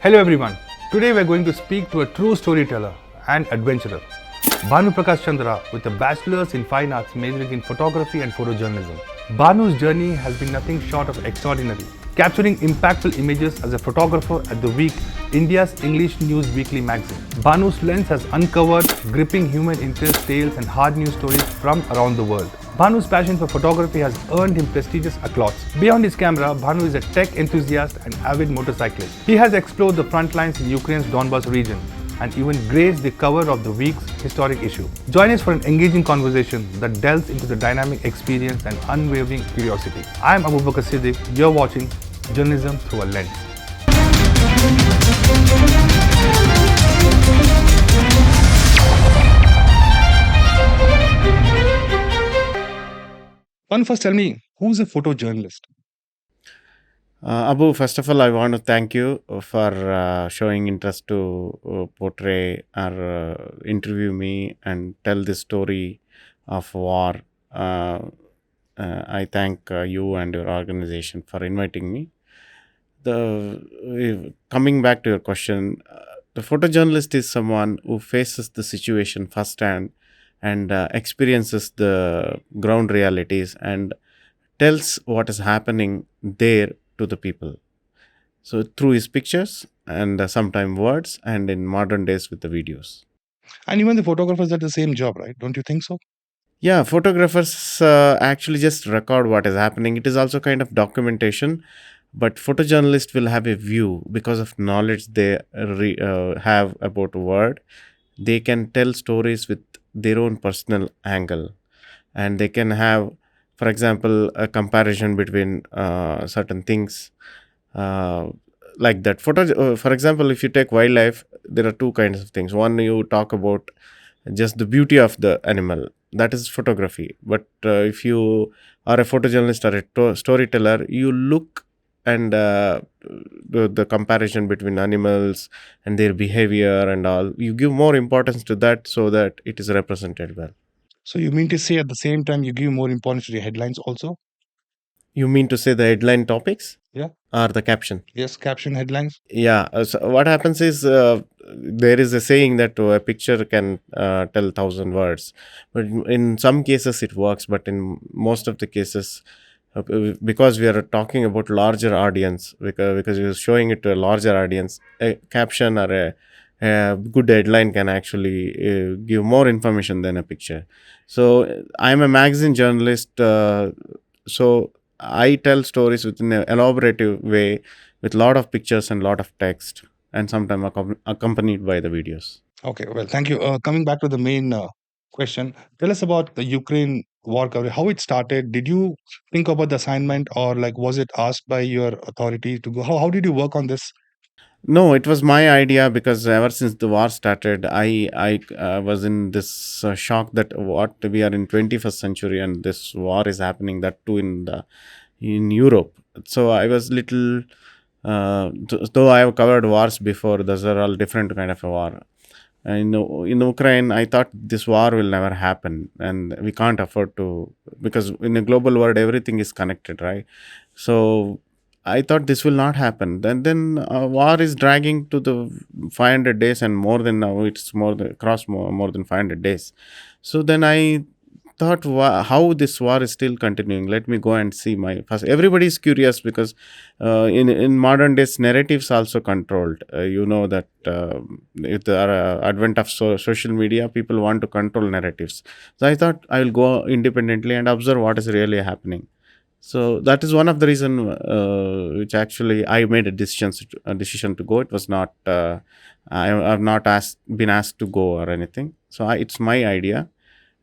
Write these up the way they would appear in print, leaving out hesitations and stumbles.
Hello everyone. Today we are going to speak to a true storyteller and adventurer, Bhanu Prakash Chandra, with a bachelor's in fine arts majoring in photography and photojournalism. Bhanu's journey has been nothing short of extraordinary, capturing impactful images as a photographer at the Week, India's English news weekly magazine. Bhanu's lens has uncovered gripping human interest tales and hard news stories from around the world. Bhanu's passion for photography has earned him prestigious applause. Beyond his camera, Bhanu is a tech enthusiast and avid motorcyclist. He has explored the front lines in Ukraine's Donbas region and even graced the cover of the week's historic issue. Join us for an engaging conversation that delves into the dynamic experience and unwavering curiosity. I am Abubakar Siddiq. You're watching Journalism Through a Lens. First tell me, who's a photojournalist? Abu, first of all, I want to thank you for showing interest to portray or interview me and tell the story of war. I thank you and your organization for inviting me. Coming back to your question, the photojournalist is someone who faces the situation firsthand and experiences the ground realities and tells what is happening there to the people. So through his pictures and sometimes words, and in modern days with the videos. And even the photographers are the same job, right? Don't you think so? Yeah, photographers actually just record what is happening. It is also kind of documentation, but photojournalists will have a view because of knowledge they have about a word. They can tell stories with their own personal angle, and they can have, for example, a comparison between certain things like that. For example, if you take wildlife, there are two kinds of things. One, you talk about just the beauty of the animal, that is photography. But if you are a photojournalist or a storyteller, you look and the comparison between animals and their behavior and all, you give more importance to that so that it is represented well. So you mean to say at the same time you give more importance to the headlines also? You mean to say the headline topics Yeah. or the caption? Yes, caption headlines. Yeah. So what happens is there is a saying that a picture can tell 1,000 words, but in some cases it works. But in most of the cases, because we are talking about larger audience, because you're showing it to a larger audience, a caption or a good headline can actually give more information than a picture. So I'm a magazine journalist. So I tell stories within an elaborative way with lot of pictures and lot of text, and sometimes accompanied by the videos. Okay, well, thank you. Coming back to the main question, tell us about the Ukraine war coverage. How it started? Did you think about the assignment, or like was it asked by your authority to go? How did you work on this? No, it was my idea because ever since the war started, I was in this shock that what we are in 21st century and this war is happening, that too in Europe. So I was little, though I have covered wars before, those are all different kind of a war. In Ukraine, I thought this war will never happen, and we can't afford to, because in a global world everything is connected, right? So I thought this will not happen. Then war is dragging to the 500 days and more than now. It's more than 500 days. So then I thought, how this war is still continuing. Let me go and see my first. Everybody is curious because in modern days narratives also controlled. You know that with the advent of social media, people want to control narratives. So I thought I will go independently and observe what is really happening. So that is one of the reason which actually I made a decision to go. It was not I have not been asked to go or anything. So it's my idea,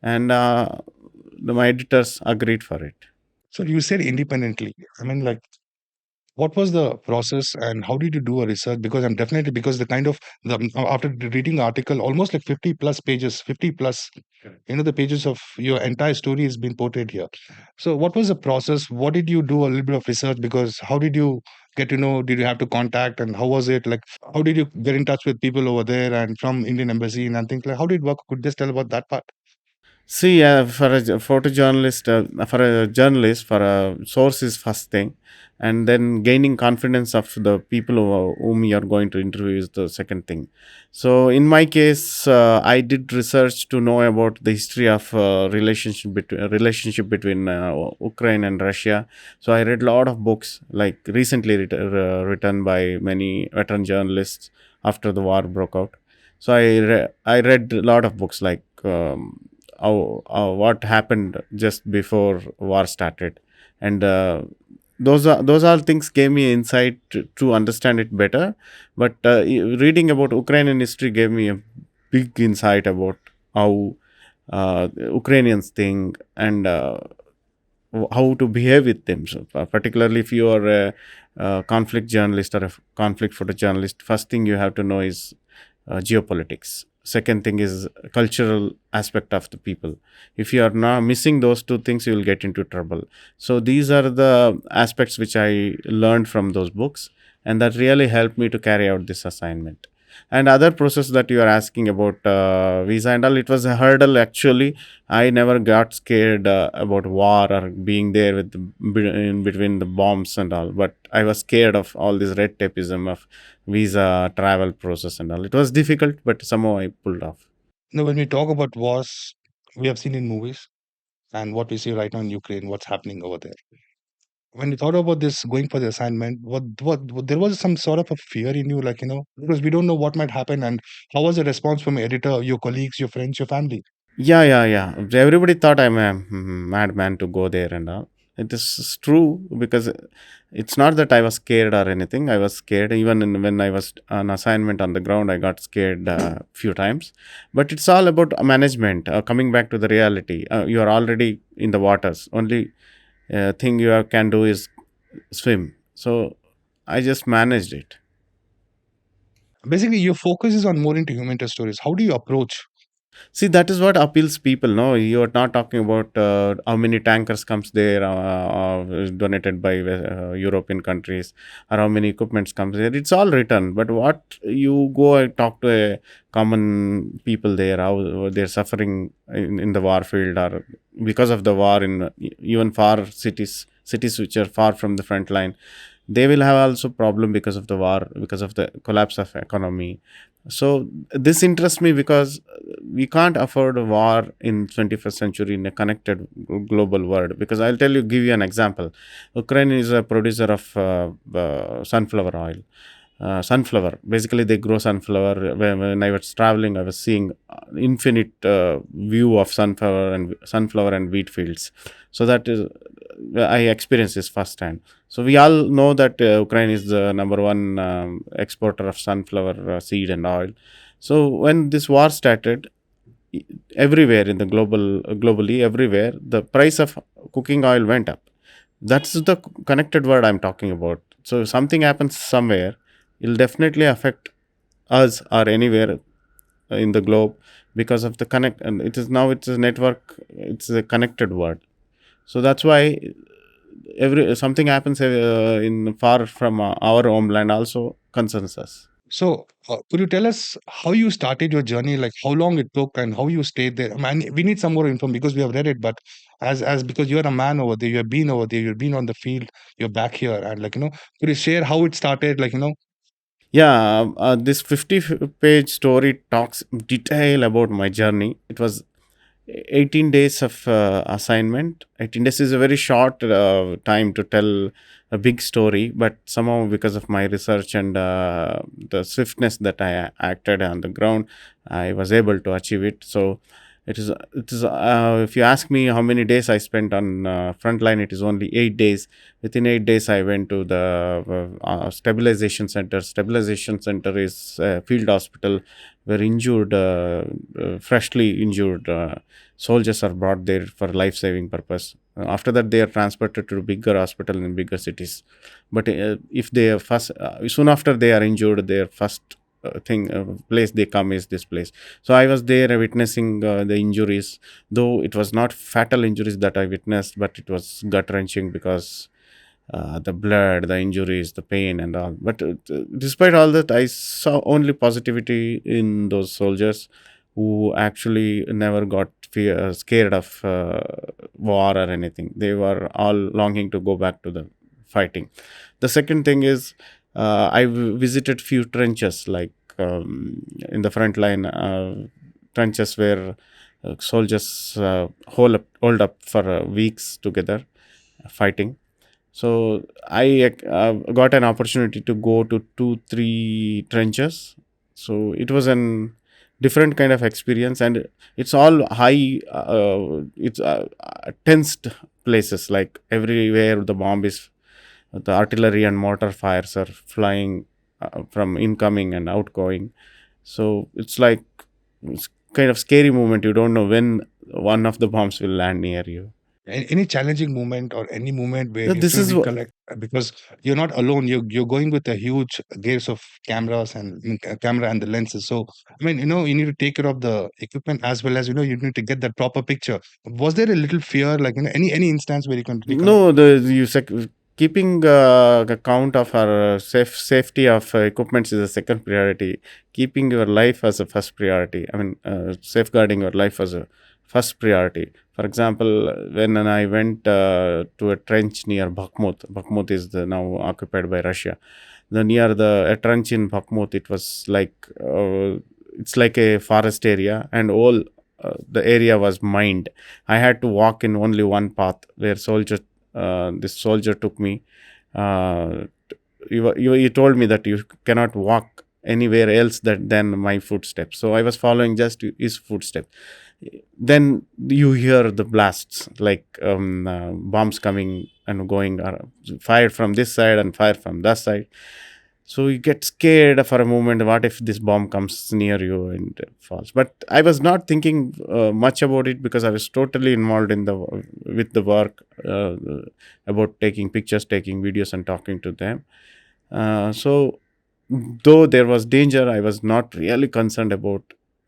and my editors agreed for it. So you said independently. I mean, like, what was the process and how did you do a research? Because I'm definitely, because the kind of after reading the article, almost like 50 plus pages, 50 plus, the pages of your entire story has been portrayed here. So what was the process? What did you do a little bit of research? Because how did you get to know? Did you have to contact, and how was it? Like, how did you get in touch with people over there and from Indian embassy and things like? How did it work? Could you just tell about that part? See, for a photojournalist, for a source is first thing, and then gaining confidence of the people whom you are going to interview is the second thing. So, in my case, I did research to know about the history of relationship between Ukraine and Russia. So, I read a lot of books, like recently written by many veteran journalists after the war broke out. So, I read a lot of books like. What happened just before war started, and those are things gave me insight to understand it better. But reading about Ukrainian history gave me a big insight about how Ukrainians think, and how to behave with them. So, particularly if you are a conflict journalist or a conflict photojournalist, first thing you have to know is geopolitics. Second thing is cultural aspect of the people. If you are now missing those two things, you will get into trouble. So these are the aspects which I learned from those books, and that really helped me to carry out this assignment. And other process that you are asking about, visa and all, it was a hurdle actually. I never got scared about war or being there with in between the bombs and all, but I was scared of all this red tapeism of visa travel process and all. It was difficult, but somehow I pulled off. Now, when we talk about wars, we have seen in movies and what we see right now in Ukraine, what's happening over there. When you thought about this going for the assignment, what there was some sort of a fear in you, like, because we don't know what might happen, and how was the response from your editor, your colleagues, your friends, your family? Yeah, yeah, yeah. Everybody thought I'm a madman to go there and all. It is true because it's not that I was scared or anything. I was scared even when I was on assignment on the ground. I got scared a few times, but it's all about management. Coming back to the reality, you are already in the waters. Only thing can do is swim. So I just managed it. Basically, your focus is on more into human interest stories. How do you approach? See, that is what appeals people. No, you are not talking about how many tankers comes there, donated by European countries, or how many equipments comes there. It's all written. But what you go and talk to a common people there, how they're suffering in the war field, or because of the war in even far cities which are far from the front line, they will have also problem because of the war, because of the collapse of economy. So this interests me because we can't afford a war in 21st century in a connected global world. Because I'll give you an example. Ukraine is a producer of sunflower oil. Sunflower, basically they grow sunflower. When I was traveling, I was seeing infinite view of sunflower and wheat fields. So that is, I experienced this firsthand. So we all know that Ukraine is the number one exporter of sunflower seed and oil. So when this war started, everywhere in the globally everywhere, the price of cooking oil went up. That's the connected word I'm talking about. So if something happens somewhere, it'll definitely affect us or anywhere in the globe, because of the connect. And it's a network. It's a connected word. So that's why every something happens in far from our homeland also concerns us. So, could you tell us how you started your journey, like how long it took and how you stayed there? Man, we need some more info because we have read it, but as because you're a man over there, you have been over there, you've been on the field, you're back here, and could you share how it started? Yeah, this 50-page story talks detail about my journey. It was 18 days of assignment. 18 days is a very short time to tell a big story, but somehow because of my research and the swiftness that I acted on the ground, I was able to achieve it. So it is if you ask me how many days I spent on front line, it is only 8 days. Within 8 days I went to the stabilization center. Stabilization center is a field hospital where freshly injured soldiers are brought there for life saving purpose. After that they are transported to bigger hospital in bigger cities. But if they are first soon after they are injured, their first place they come is this place. So I was there witnessing the injuries, though it was not fatal injuries that I witnessed, but it was gut wrenching because the blood, the injuries, the pain, and all. But despite all that, I saw only positivity in those soldiers. who actually never got scared of war or anything. They were all longing to go back to the fighting. The second thing is, I visited few trenches, like in the front line, trenches where soldiers hold up for weeks together fighting. So I got an opportunity to go to 2 3 trenches. So it was an different kind of experience, and it's all high. It's tensed places, like everywhere the bomb is, the artillery and mortar fires are flying from incoming and outgoing. So it's kind of scary moment. You don't know when one of the bombs will land near you. Any challenging moment or any moment where Yeah, you have this to is recollect, because you're not alone. You're going with a huge gears of cameras and camera and the lenses. So I mean, you need to take care of the equipment as well as you need to get that proper picture. Was there a little fear, like any instance where you can recollect? no, keeping a count of our safety of equipments is a second priority. Keeping your life as a first priority. I mean, safeguarding your life as a first priority. For example, when I went to a trench near Bakhmut. Bakhmut is now occupied by Russia. Near the a trench in Bakhmut, it was like it's like a forest area, and all the area was mined. I had to walk in only one path where this soldier took me. Uh, you told me that you cannot walk anywhere else than my footsteps. So I was following just his footsteps. Then you hear the blasts, like bombs coming and going, fired from this side and fired from that side. So you get scared for a moment. What if this bomb comes near you and falls? But I was not thinking much about it, because I was totally involved in the with the work, about taking pictures, taking videos, and talking to them. So though there was danger, I was not really concerned about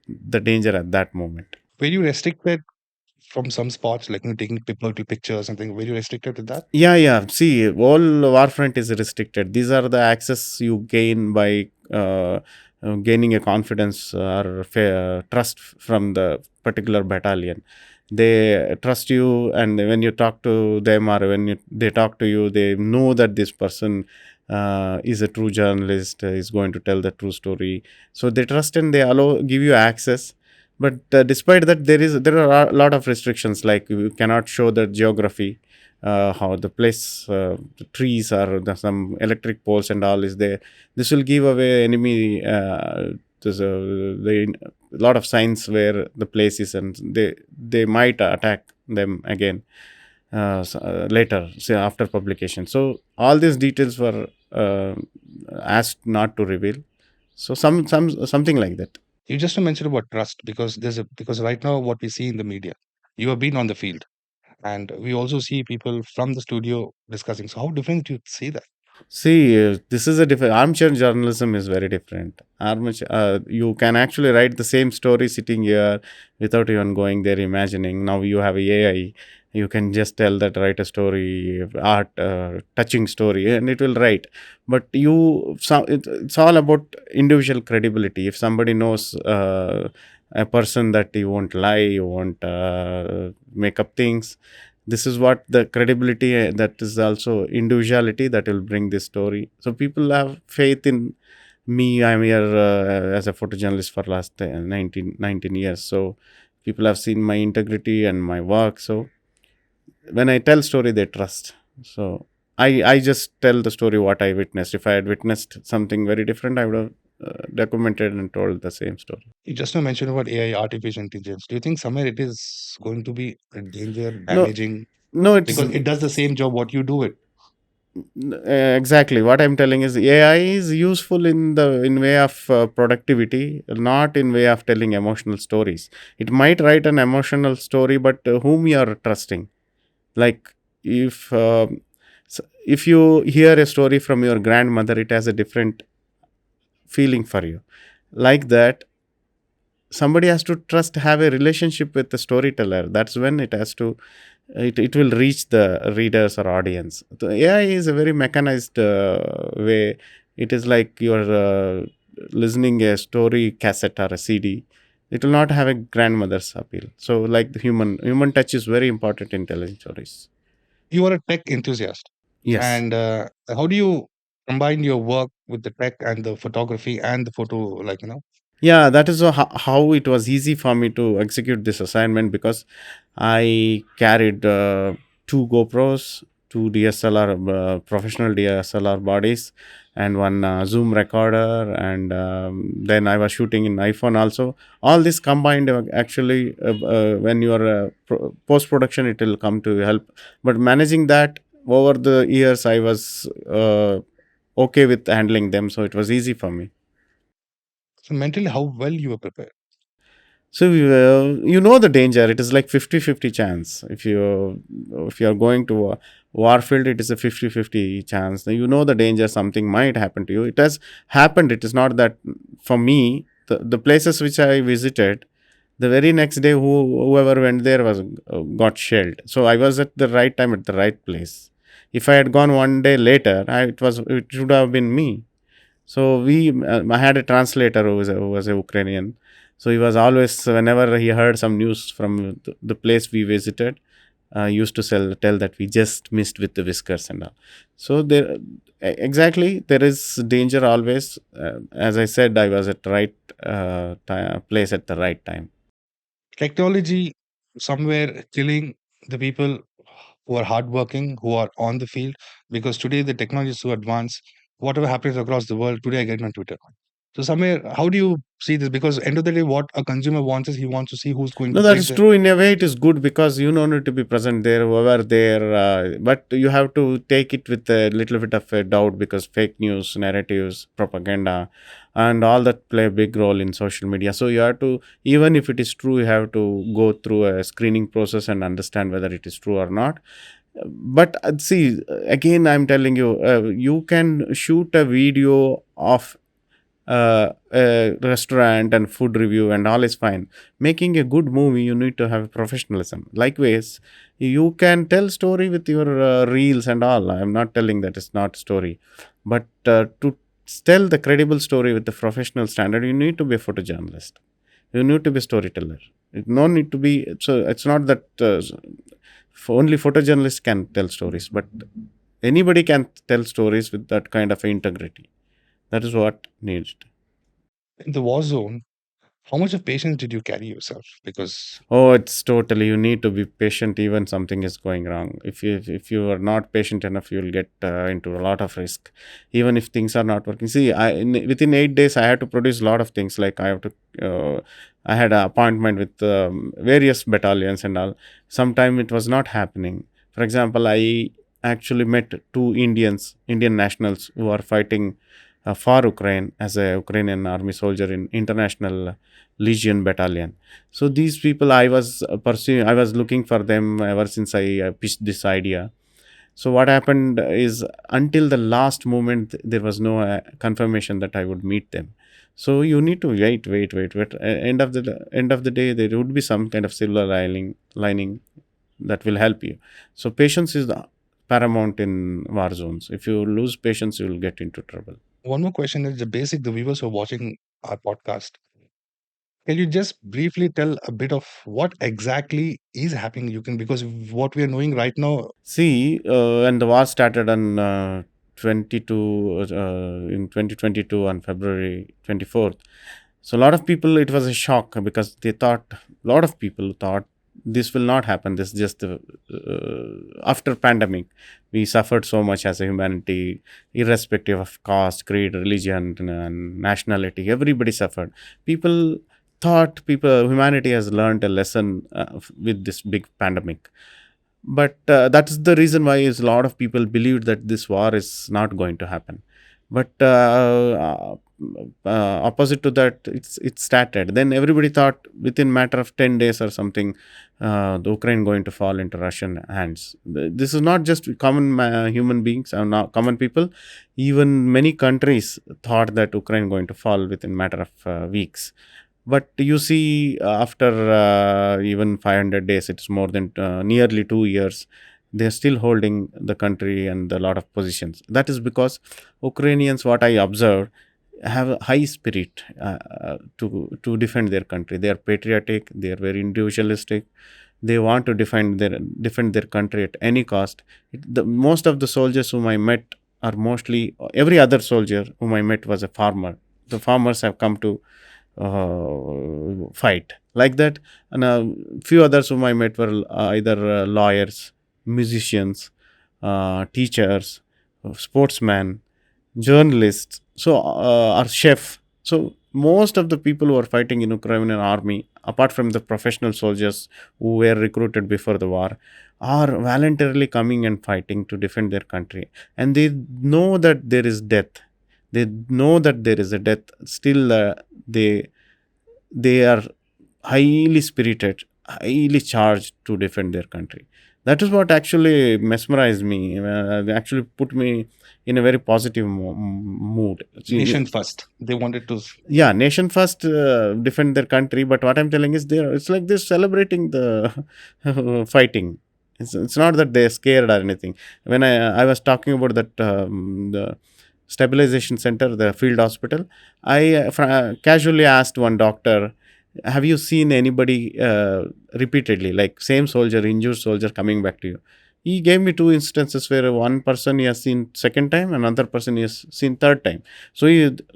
the danger at that moment. Were you restricted from some spots, like taking people to pictures, something? Were you restricted to that? Yeah. See, all Warfront is restricted. These are the access you gain by gaining a confidence or trust from the particular battalion. They trust you, and when you talk to them, or they talk to you, they know that this person is a true journalist, is going to tell the true story. So they trust, and they give you access. But despite that, there are a lot of restrictions, like you cannot show the geography, how the place, the trees, or some electric poles and all is there. This will give away enemy. There's a lot of signs where the place is, and they might attack them again later, say after publication. So all these details were asked not to reveal. So something like that. You just mentioned about trust, because because right now what we see in the media, you have been on the field, and we also see people from the studio discussing. So how different do you see that? See, this is a different. Armchair journalism is very different. Armchair, you can actually write the same story sitting here without even going there, imagining. Now you have a AI. You can just tell that, write a story, art, touching story, and it will write. But it's all about individual credibility. If somebody knows a person, that you won't lie, you won't make up things. This is what the credibility, that is also individuality, that will bring this story. So people have faith in me. I'm here as a photojournalist for last 19 years. So people have seen my integrity and my work. So when I tell story, they trust. So I just tell the story what I witnessed. If I had witnessed something very different, I would have documented and told the same story. You just now mentioned about AI, artificial intelligence. Do you think somewhere it is going to be a danger, No, damaging, no, it's because it does the same job what you do it? exactly what I'm telling is AI is useful in way of productivity, not in way of telling emotional stories. It might write an emotional story, but whom you are trusting? Like, if if you hear a story from your grandmother, it has a different feeling for you. Like that, somebody has to have a relationship with the storyteller. That's when it will reach the readers or audience. The AI is a very mechanized way. It is like you're listening a story cassette or a CD. It will not have a grandmother's appeal. So, like the human touch is very important in telling stories. You are a tech enthusiast, Yes. and how do you combine your work with the tech and the photography and the photo, like, Yeah, that is how it was easy for me to execute this assignment, because I carried two GoPros, two DSLR, professional DSLR bodies, and one Zoom recorder, and then I was shooting in iPhone also. All this combined, actually, when you are post production, it will come to help. But managing that over the years, I was okay with handling them, so it was easy for me. so mentally how well you were prepared? So you know the danger. It is like 50-50 chance. If you are going to a war field, it is a 50-50 chance. Now, you know the danger. Something might happen to you. It has happened. It is not that for me. The places which I visited, the very next day, whoever went there was got shelled. So I was at the right time at the right place. If I had gone one day later, it should have been me. So I had a translator who was a Ukrainian. So he was always, whenever he heard some news from the place we visited, used to tell that we just missed with the whiskers and all. So exactly, there is danger always. As I said, I was at the right place at the right time. Technology somewhere killing the people who are hardworking, who are on the field, because today the technology is so advanced. Whatever happens across the world, today I get on Twitter. So somewhere, how do you see this? Because end of the day, what a consumer wants is he wants to see who's going No, to that take is the. true. In a way, it is good because you don't need to be present there, whoever there. But you have to take it with a little bit of a doubt, because fake news, narratives, propaganda, and all that play a big role in social media. So you have to, even if it is true, you have to go through a screening process and understand whether it is true or not. But see, again, I'm telling you, you can shoot a video of a restaurant and food review and all is fine. Making a good movie, you need to have professionalism. Likewise, you can tell story with your reels and all. I'm not telling that it's not story, but to tell the credible story with the professional standard, you need to be a photojournalist. You need to be a storyteller. It no need to be. So it's not that only photojournalists can tell stories, but anybody can tell stories with that kind of integrity. That is what needs. In the war zone, how much of patience did you carry yourself? Because Oh, it's totally. You need to be patient even something is going wrong. If you are not patient enough, you will get into a lot of risk. Even if things are not working. See, within 8 days, I had to produce a lot of things. Like I had an appointment with various battalions and all. Sometime it was not happening. For example, I actually met two Indian nationals who are fighting for Ukraine as a Ukrainian army soldier in international Legion battalion. So these people I was pursuing, I was looking for them ever since I pitched this idea. So what happened is, until the last moment, there was no confirmation that I would meet them. So you need to wait. End of the day, there would be some kind of silver lining that will help you. So patience is the paramount in war zones. If you lose patience, you will get into trouble. one more question is the basic, the viewers who are watching our podcast. Can you just briefly tell a bit of what exactly is happening in Ukraine? Because what we are knowing right now, See, when the war started on 22 in 2022 on February 24th, so a lot of people, it was a shock, because a lot of people thought this will not happen. This just after pandemic, we suffered so much as a humanity, irrespective of caste, creed, religion, and nationality. Everybody suffered. People people humanity has learned a lesson with this big pandemic. But that's the reason why is a lot of people believed that this war is not going to happen. But opposite to that, it started. Then everybody thought within matter of 10 days or something, the Ukraine going to fall into Russian hands. This is not just common human beings or not common people. Even many countries thought that Ukraine going to fall within matter of weeks. But you see, after even 500 days, it's more than nearly 2 years, they're still holding the country and a lot of positions. That is because Ukrainians, what I observed, have a high spirit to defend their country. They are patriotic. They are very individualistic. They want to defend their country at any cost. Most of the soldiers whom I met are mostly, every other soldier whom I met was a farmer. The farmers have come to fight like that, and a few others whom I met were either lawyers, musicians, teachers, sportsmen, journalists, so or chef. So most of the people who are fighting in Ukrainian army, apart from the professional soldiers who were recruited before the war, are voluntarily coming and fighting to defend their country. And they know that there is death. They know that there is a death. Still, they are highly spirited, highly charged to defend their country. That is what actually mesmerized me. Actually put me in a very positive mood. Nation first. They wanted to. Yeah, nation first, defend their country. But what I'm telling is, it's like they're celebrating the fighting. It's not that they're scared or anything. When I was talking about that, the stabilization center, the field hospital, I casually asked one doctor, have you seen anybody repeatedly, like same soldier, injured soldier coming back to you? He gave me two instances where one person he has seen second time, another person he has seen third time. So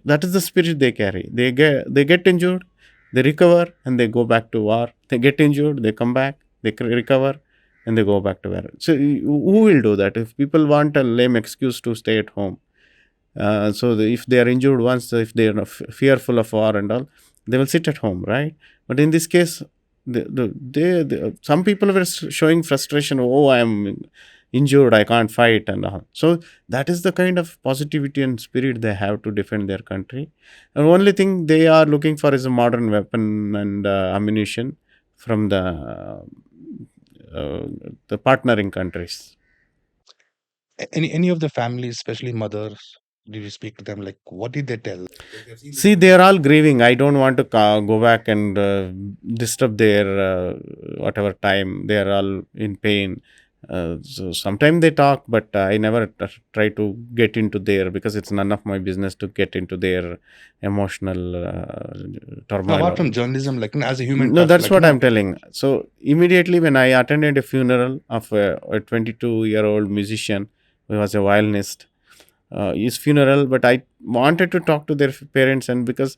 that is the spirit they carry. They get injured, they recover, and they go back to war. They get injured, they come back, they recover, and they go back to war. So who will do that? If people want a lame excuse to stay at home, if they are injured once, if they are fearful of war and all, they will sit at home, right? But in this case, some people were showing frustration. Oh, I am injured, I can't fight, and all. So that is the kind of positivity and spirit they have to defend their country. And only thing they are looking for is a modern weapon and ammunition from the partnering countries. Any of the families, especially mothers, did you speak to them? Like, what did they tell? See, they are all grieving. I don't want to go back and disturb their whatever time. They are all in pain. So sometimes they talk, but I never try to get into their, because it's none of my business to get into their emotional turmoil. Apart from journalism, like as a human. No, touch, that's like, what I'm telling. So immediately when I attended a funeral of a 22-year-old musician who was a violinist, his funeral, but I wanted to talk to their parents, and because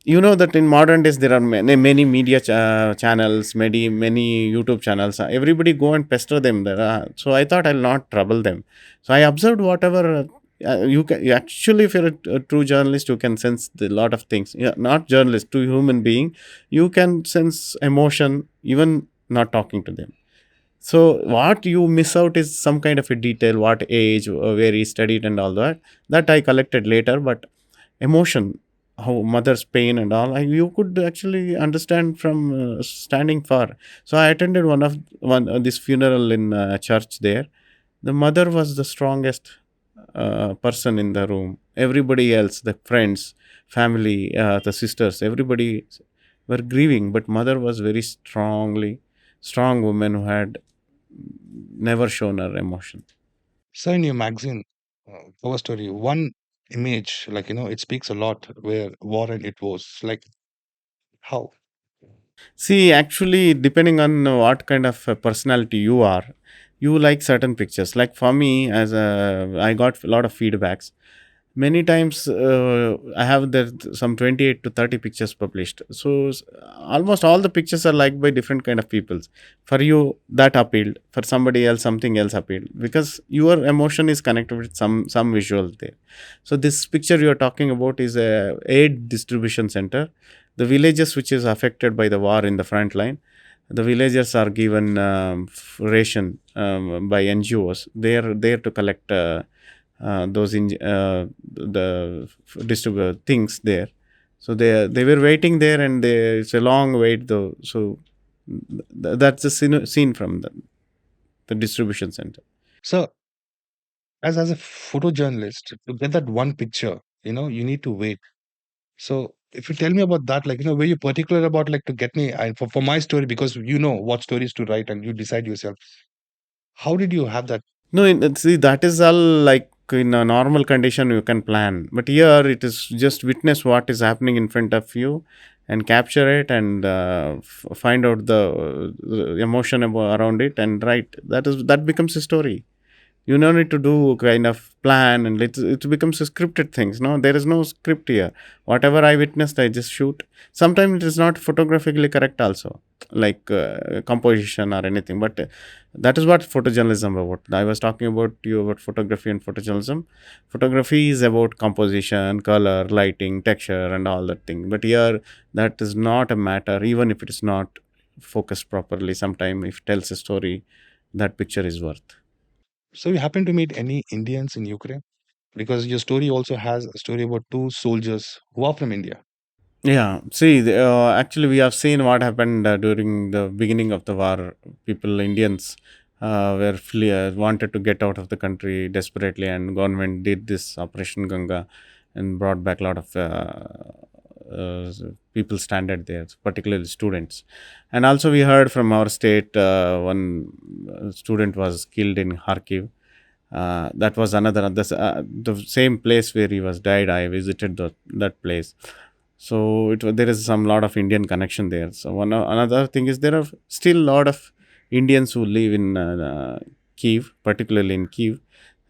you know that in modern days there are many media channels, many YouTube channels. Everybody go and pester them there. So I thought I'll not trouble them. So I observed whatever. Actually, if you're a true journalist, you can sense a lot of things. Yeah, not journalist, to human being, you can sense emotion even not talking to them. So what you miss out is some kind of a detail, what age, where he studied and all that. That I collected later, but emotion, how mother's pain and all, you could actually understand from standing far. So I attended one this funeral in church there. The mother was the strongest person in the room. Everybody else, the friends, family, the sisters, everybody were grieving, but mother was very strong woman who had never shown her emotion. So in your magazine, cover story, one image, like, it speaks a lot where war and it was like, how? See, actually, depending on what kind of personality you are, you like certain pictures. Like for me, I got a lot of feedbacks. Many times, I have some 28 to 30 pictures published. So almost all the pictures are liked by different kind of peoples. For you, that appealed. For somebody else, something else appealed, because your emotion is connected with some visual there. So this picture you are talking about is a aid distribution center. The villages which is affected by the war in the front line, the villagers are given ration by NGOs. They are there to collect the distribute things there. So they were waiting there, and it's a long wait though. So that's the scene from the distribution center. So as a photojournalist, to get that one picture, you need to wait. So if you tell me about that, like, were you particular about like to get me for my story, because you know what stories to write and you decide yourself. How did you have that? No, see, that is all like in a normal condition you can plan, but here it is just witness what is happening in front of you and capture it and find out the emotion around it and write. That becomes a story. You don't need to do kind of plan, and it becomes a scripted things. No, there is no script here. Whatever I witnessed, I just shoot. Sometimes it is not photographically correct also, like composition or anything, but that is what photojournalism about. I was talking about you about photography and photojournalism. Photography is about composition, color, lighting, texture, and all that thing, but here that is not a matter. Even if it is not focused properly, sometime if it tells a story, that picture is worth. So you happen to meet any Indians in Ukraine? Because your story also has a story about two soldiers who are from India. Yeah, see, actually, we have seen what happened during the beginning of the war. People, Indians, wanted to get out of the country desperately, and government did this Operation Ganga and brought back a lot of uh, people stranded there, particularly students. And also, we heard from our state one student was killed in Kharkiv. That was the same place where he was died. I visited that place, so there is some lot of Indian connection there. So another thing is there are still a lot of Indians who live in Kiev, particularly in Kiev.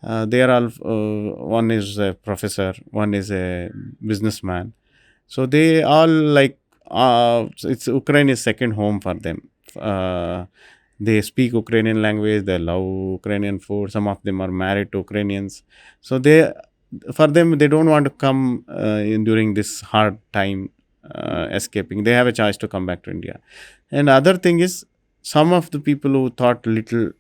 They are all one is a professor, one is a businessman. So they all like it's Ukraine is second home for them. They speak Ukrainian language. They love Ukrainian food. Some of them are married to Ukrainians. So for them, they don't want to come during this hard time escaping. They have a choice to come back to India. And other thing is, some of the people who thought little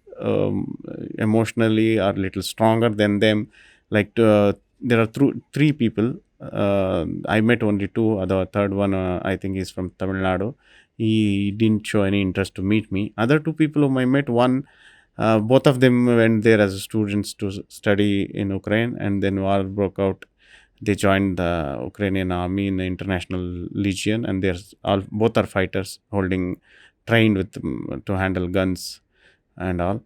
emotionally or little stronger than them, like there are three people. I met only two. The third one, I think, is from Tamil Nadu. He didn't show any interest to meet me. Other two people whom I met, one, both of them went there as students to study in Ukraine, and then war broke out. They joined the Ukrainian army in the International Legion, and both are fighters, trained with to handle guns and all.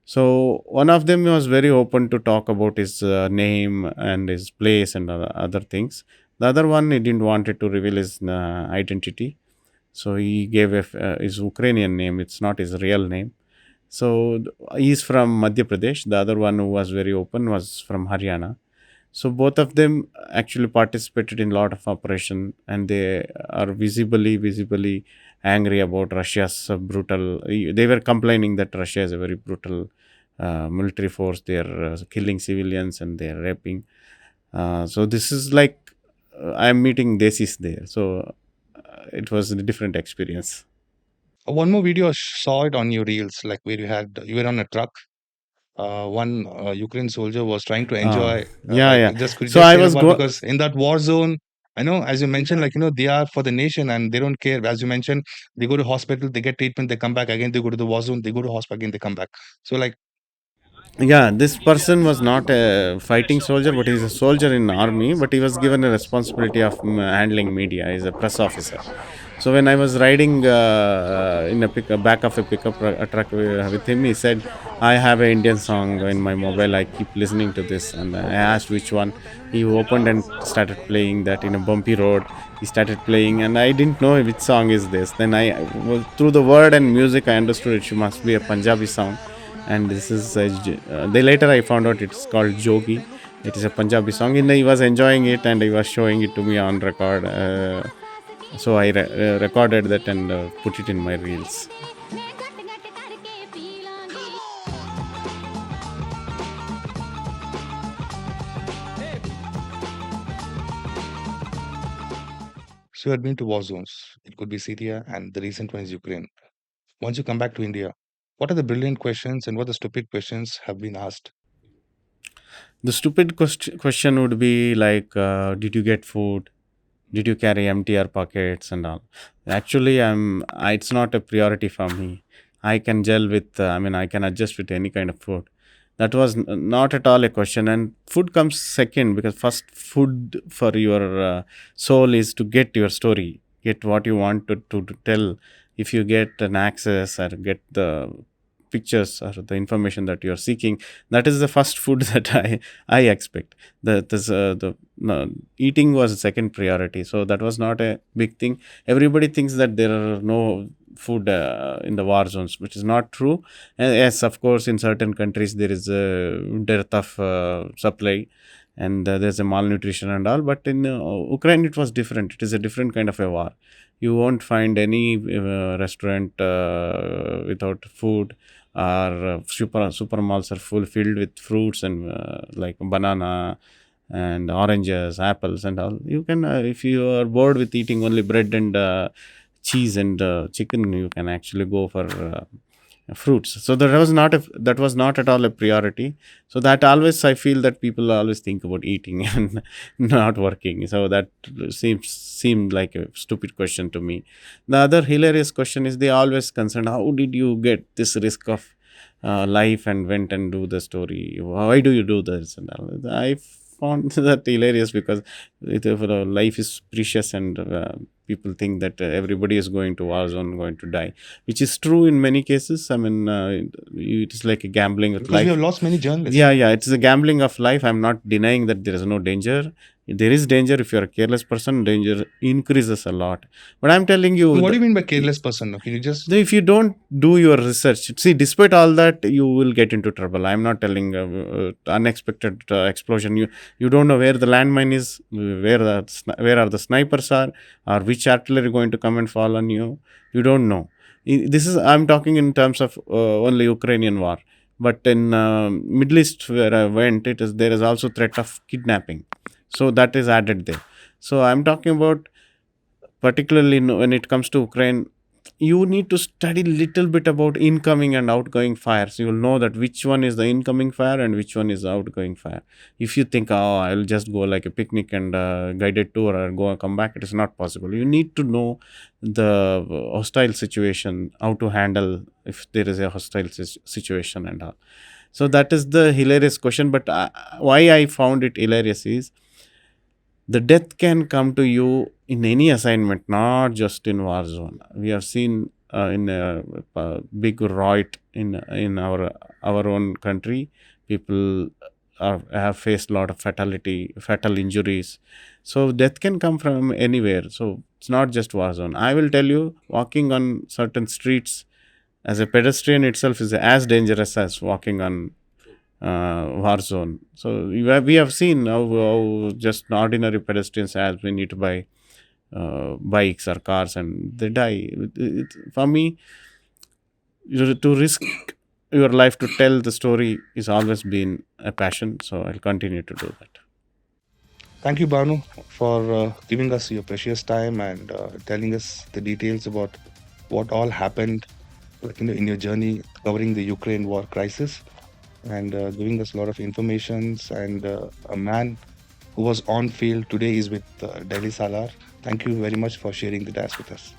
So one of them was very open to talk about his name and his place and other things. The other one, he didn't wanted to reveal his identity, so he gave his Ukrainian name. It's not his real name. So he's from Madhya Pradesh. The other one who was very open was from Haryana. So both of them actually participated in a lot of operation, and they are visibly angry about Russia's brutal. They were complaining that Russia is a very brutal military force. They are killing civilians and they are raping. So this is like I am meeting Desis there. So it was a different experience. One more video, I saw it on your reels, like where you were on a truck. One Ukraine soldier was trying to Ah, enjoy. yeah, yeah. Just could you So just I share was about, because in that war zone, I know, as you mentioned, like they are for the nation and they don't care. As you mentioned, they go to hospital, they get treatment, they come back again. They go to the war zone, they go to hospital again, they come back. So like, Yeah, this person was not a fighting soldier, but he's a soldier in army. But he was given a responsibility of handling media. He's a press officer. So when I was riding in back of a pickup truck with him, he said, "I have an Indian song in my mobile. I keep listening to this." And I asked which one. He opened and started playing that in a bumpy road. He started playing, and I didn't know which song is this. Then through the word and music, I understood it must be a Punjabi song. And this is they later I found out it's called Jogi. It is a Punjabi song, and he was enjoying it and he was showing it to me on record. So I recorded that and put it in my reels. so you had been to war zones. It could be Syria, and the recent one is Ukraine. Once you come back to India, what are the brilliant questions and what the stupid questions have been asked? The stupid question would be like, did you get food? Did you carry empty pockets and all? Actually, it's not a priority for me. I can gel with, I can adjust with any kind of food. That was not at all a question. And food comes second, because first food for your soul is to get your story, get what you want to tell. If you get an access or get the pictures or the information that you're seeking, that is the first food that I expect. No, eating was a second priority, so that was not a big thing. Everybody thinks that there are no food in the war zones, which is not true. And yes, of course, in certain countries there is a dearth of supply, and there's a malnutrition and all. But in Ukraine, it was different. It is a different kind of a war. You won't find any restaurant without food, or super malls are filled with fruits and like banana and oranges, apples and all. You can, if you are bored with eating only bread and cheese and chicken, you can actually go for fruits. So that was not at all a priority. So that always, I feel that people always think about eating and not working. So that seemed like a stupid question to me. The other hilarious question is, they always concerned, how did you get this risk of life and went and do the story? Why do you do this? And all. I found that hilarious because life is precious, and people think that everybody is going to war zone, going to die, which is true in many cases. I mean, it is like a gambling with Because life. we have lost many journalists. Yeah, it's a gambling of life. I'm not denying that there is no danger. There is danger. If you're a careless person, danger increases a lot. But I'm telling you, What do you mean by careless person? Can you just... if you don't do your research, see, despite all that, you will get into trouble. I'm not telling unexpected explosion. You don't know where the landmine is, where are the snipers are, or which artillery going to come and fall on you. You don't know. I'm talking in terms of only Ukrainian war. But in Middle East, where I went, there is also threat of kidnapping. So that is added there. So I'm talking about, particularly when it comes to Ukraine, you need to study little bit about incoming and outgoing fires. You will know that which one is the incoming fire and which one is the outgoing fire. If you think, I'll just go like a picnic and guided tour or go and come back, it is not possible. You need to know the hostile situation, how to handle if there is a hostile situation and all. So that is the hilarious question. But why I found it hilarious is, the death can come to you in any assignment, not just in war zone. We have seen in a big riot in our own country, people have faced a lot of fatal injuries. So death can come from anywhere. So it's not just war zone. I will tell you, walking on certain streets as a pedestrian itself is as dangerous as walking on war zone. So we have seen how just ordinary pedestrians have need to buy bikes or cars, and they die. For me, to risk your life to tell the story is always been a passion. So I'll continue to do that. Thank you, Bhanu, for giving us your precious time and telling us the details about what all happened in your journey covering the Ukraine war crisis, and giving us a lot of informations. And a man who was on field today is with Delhi Salar. Thank you very much for sharing the dash with us.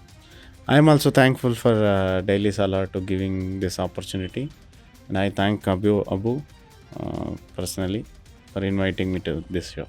I am also thankful for Daily Salar to giving this opportunity, and I thank Abu personally for inviting me to this show.